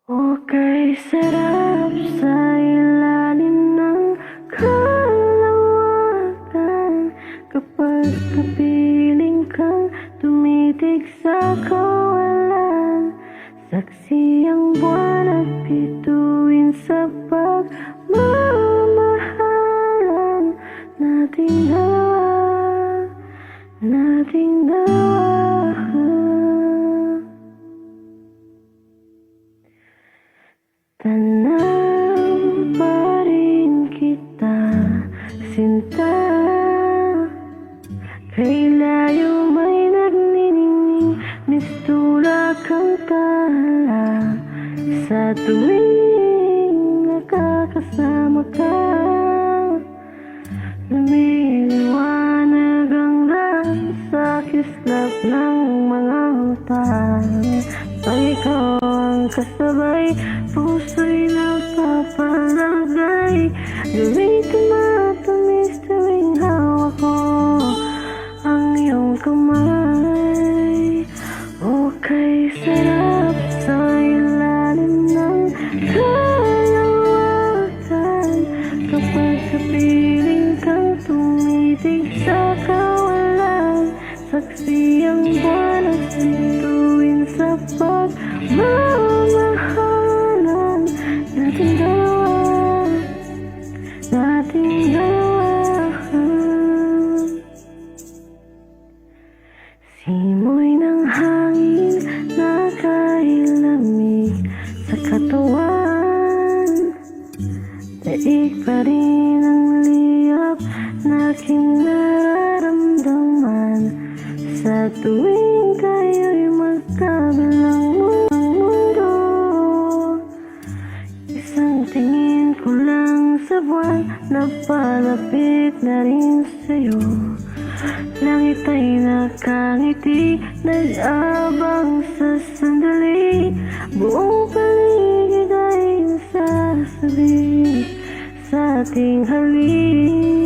Okay, sarap sa ilalim ng kalawakan kapag kapiling kang tumitig sa kawalan. Saksi ang buwan at bituin sa pagmamahalan nating dalawa, nating dalawa. Tanaw pa rin kita, sinta. Kay layo may nagniningning, mistula kang tala. Sa tuwing nakakasama ka, lumiliwanag ang daan sa kislap ng mga utang. Pag ikaw ang kasabay, puso'y napapalagay. Gawin tumatamis tuwing hawak ko ang iyong kamay. Okay, sarap sa ilalim ng kalawakan kapag kapiling kang tumitig sa kawalan. Saksi ang buwan at bituin sa pagmamahalan nating dalawa, nating dalawa. Simoy ng hangin nakailamig sa katawan, daig pa rin ang liyap na aking nararamdaman. Sa tuwing tayo'y magkabilang mundo, isang tingin ko lang sa buwan, napalapit na rin sa'yo. Langit ay nakangiti, nag-abang sa sandali. Buong paligid ay nasasabi sa ating halik.